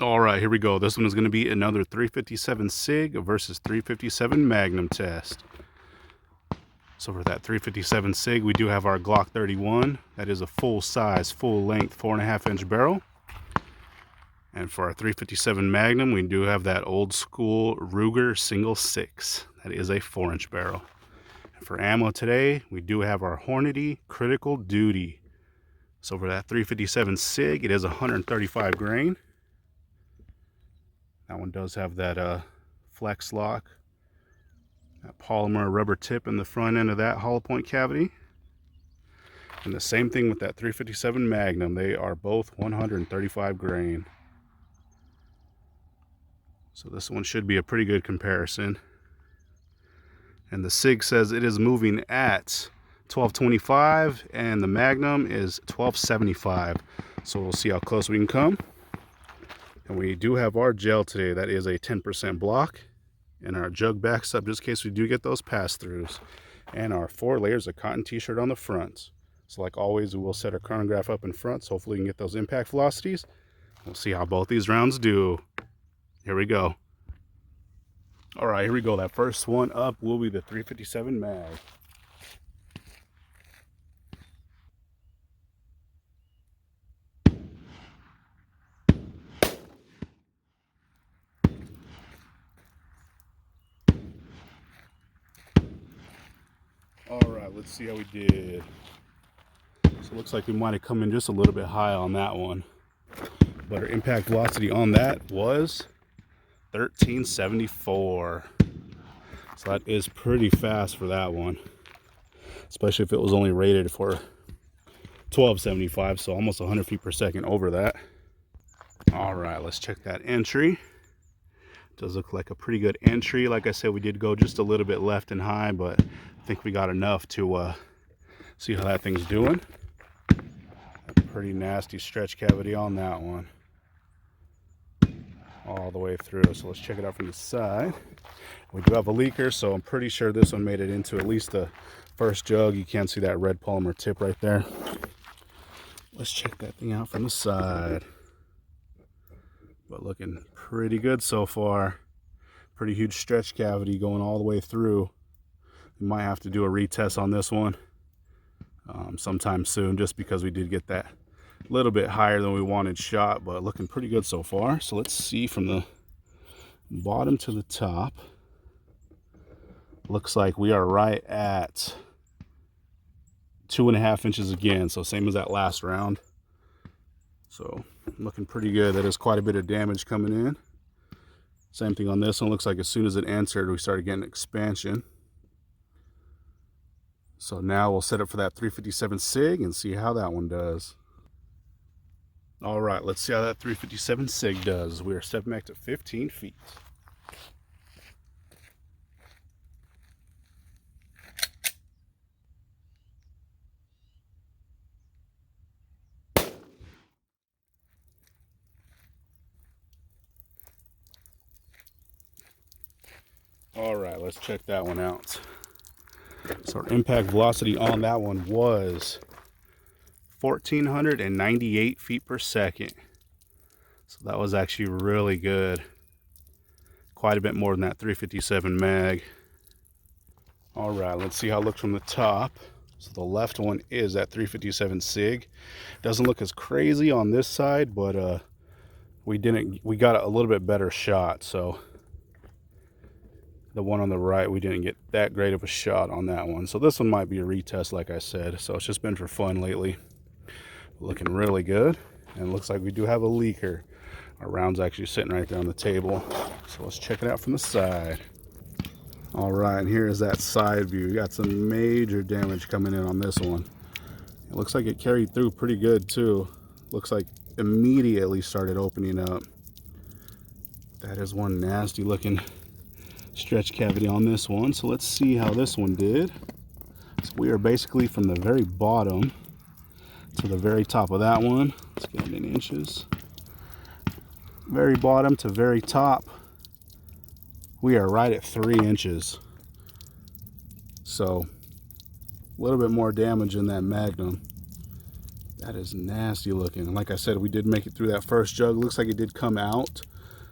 All right, here we go. This one is going to be another 357 SIG versus 357 Magnum test. So for that 357 SIG, we do have our Glock 31. That is a full size, full length, 4.5-inch barrel. And for our 357 Magnum, we do have that old school Ruger single 6. That is a 4-inch barrel. And for ammo today, we do have our Hornady Critical Duty. So for that 357 SIG, it is 135 grain. That one does have that flex lock, that polymer rubber tip in the front end of that hollow point cavity. And the same thing with that 357 Magnum. They are both 135 grain. So this one should be a pretty good comparison. And the SIG says it is moving at 1225 and the Magnum is 1275. So we'll see how close we can come. And we do have our gel today. That is a 10% block. And our jug backs up just in case we do get those pass-throughs. And our 4 layers of cotton t-shirt on the front. So like always, we will set our chronograph up in front. So hopefully we can get those impact velocities. We'll see how both these rounds do. Here we go. All right, here we go. That first one up will be the 357 mag. All right, let's see how we did. So it looks like we might have come in just a little bit high on that one. But our impact velocity on that was 1374. So that is pretty fast for that one. Especially if it was only rated for 1275, so almost 100 feet per second over that. All right, let's check that entry. Does look like a pretty good entry. Like I said, we did go just a little bit left and high, but I think we got enough to see how that thing's doing. A pretty nasty stretch cavity on that one. All the way through. So let's check it out from the side. We do have a leaker, so I'm pretty sure this one made it into at least the first jug. You can't see that red polymer tip right there. Let's check that thing out from the side. But looking pretty good so far. Pretty huge stretch cavity going all the way through. We might have to do a retest on this one sometime soon, just because we did get that little bit higher than we wanted shot, but looking pretty good so far. So let's see from the bottom to the top. Looks like we are right at 2.5 inches again, so same as that last round. So looking pretty good. That is quite a bit of damage coming in. Same thing on this one. Looks like as soon as it answered, we started getting expansion. So now we'll set up for that 357 SIG and see how that one does. All right, let's see how that 357 SIG does. We are stepping back to 15 feet. All right, let's check that one out. So our impact velocity on that one was 1,498 feet per second. So that was actually really good. Quite a bit more than that 357 mag. All right, let's see how it looks from the top. So the left one is that 357 SIG. Doesn't look as crazy on this side, but we got a little bit better shot. So the one on the right, we didn't get that great of a shot on that one. So this one might be a retest, like I said. So it's just been for fun lately. Looking really good. And it looks like we do have a leaker. Our round's actually sitting right there on the table. So let's check it out from the side. All right, and here is that side view. We got some major damage coming in on this one. It looks like it carried through pretty good too. Looks like immediately started opening up. That is one nasty looking stretch cavity on this one. So let's see how this one did. So we are basically from the very bottom to the very top of that one. Let's get it in inches. Very bottom to very top, we are right at 3 inches. So a little bit more damage in that Magnum. That is nasty looking. And like I said, we did make it through that first jug. Looks like it did come out.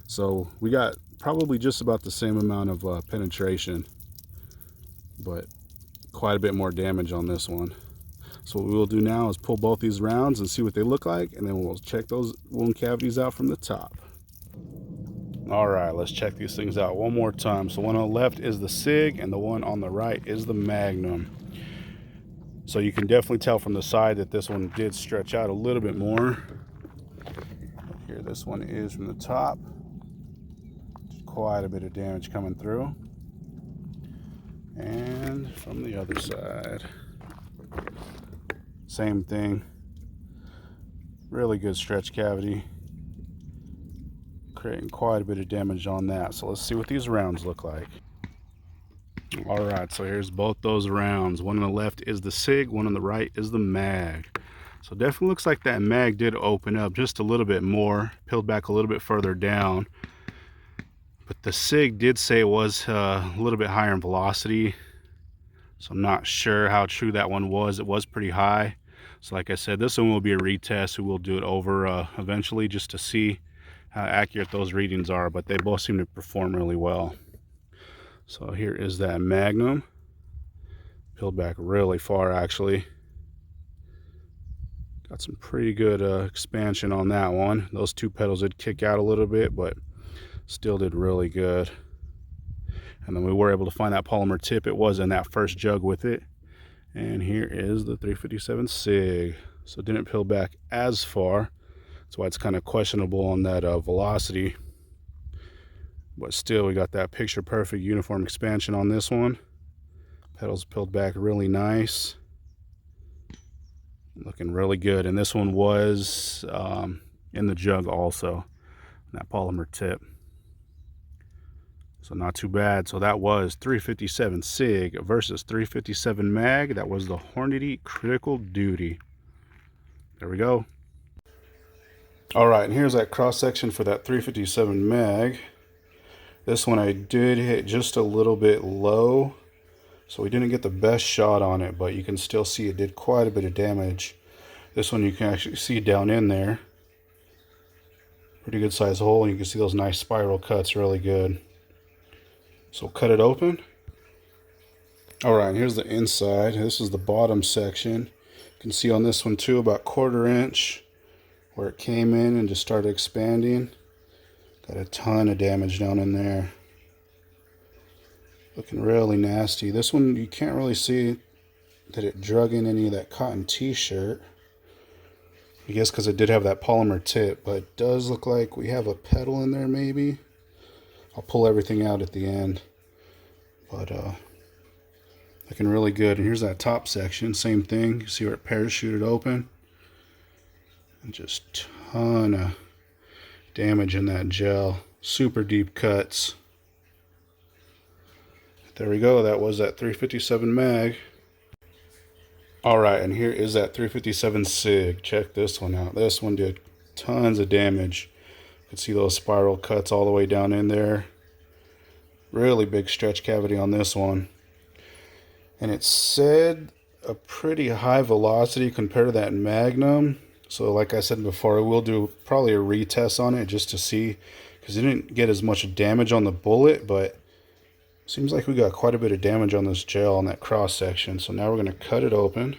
So we got probably just about the same amount of penetration, but quite a bit more damage on this one. So what we will do now is pull both these rounds and see what they look like, and then we'll check those wound cavities out from the top. All right, let's check these things out one more time. So one on the left is the SIG, and the one on the right is the Magnum. So you can definitely tell from the side that this one did stretch out a little bit more. Here, this one is from the top. Quite a bit of damage coming through. And from the other side, same thing. Really good stretch cavity, creating quite a bit of damage on that. So let's see what these rounds look like. All right, so here's both those rounds. One on the left is the SIG, one on the right is the MAG. So definitely looks like that MAG did open up just a little bit more, peeled back a little bit further down. But the SIG did say it was a little bit higher in velocity. So I'm not sure how true that one was. It was pretty high. So like I said, this one will be a retest. We will do it over eventually just to see how accurate those readings are. But they both seem to perform really well. So here is that Magnum. Peeled back really far actually. Got some pretty good expansion on that one. Those two petals did kick out a little bit, but still did really good. And then we were able to find that polymer tip. It was in that first jug with it. And here is the 357 SIG. So it didn't peel back as far. That's why it's kind of questionable on that velocity. But still, we got that picture perfect uniform expansion on this one. Petals peeled back really nice. Looking really good. And this one was in the jug also, that polymer tip. So not too bad. So that was 357 SIG versus 357 MAG. That was the Hornady Critical Duty. There we go. All right, and here's that cross section for that 357 MAG. This one I did hit just a little bit low, so we didn't get the best shot on it, but you can still see it did quite a bit of damage. This one you can actually see down in there. Pretty good size hole, and you can see those nice spiral cuts really good. So we'll cut it open. All right, here's the inside. This is the bottom section. You can see on this one too, about 1/4 inch where it came in and just started expanding. Got a ton of damage down in there. Looking really nasty. This one, you can't really see that it drug in any of that cotton t-shirt. I guess because it did have that polymer tip, but it does look like we have a petal in there maybe. I'll pull everything out at the end. But looking really good. And here's that top section. Same thing. You see where it parachuted open. And just ton of damage in that gel. Super deep cuts. There we go. That was that 357 MAG. Alright, and here is that 357 SIG. Check this one out. This one did tons of damage. You can see those spiral cuts all the way down in there. Really big stretch cavity on this one. And it said a pretty high velocity compared to that Magnum. So like I said before, we'll do probably a retest on it just to see, because it didn't get as much damage on the bullet, but seems like we got quite a bit of damage on this gel on that cross section. So now we're going to cut it open.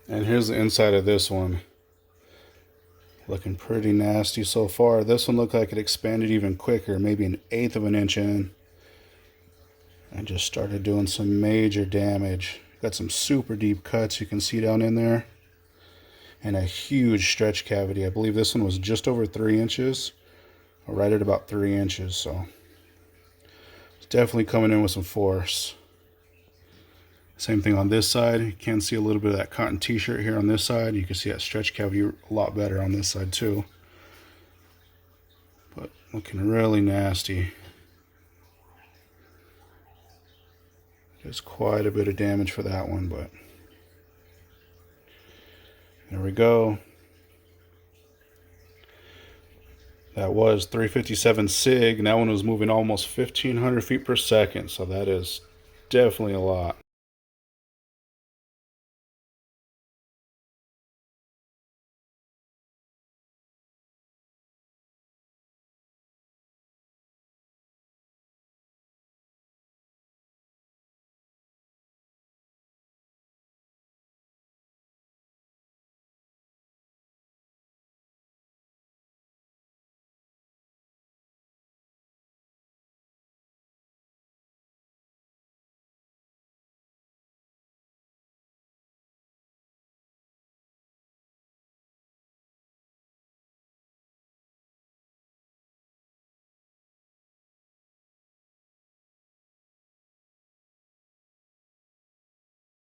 And here's the inside of this one. Looking pretty nasty so far. This one looked like it expanded even quicker, maybe 1/8 of an inch in. And just started doing some major damage. Got some super deep cuts you can see down in there. And a huge stretch cavity. I believe this one was just over 3 inches. Or right at about 3 inches. So it's definitely coming in with some force. Same thing on this side. You can see a little bit of that cotton t-shirt here on this side. You can see that stretch cavity a lot better on this side too. But looking really nasty. There's quite a bit of damage for that one, but there we go. That was 357 SIG, and that one was moving almost 1,500 feet per second, so that is definitely a lot.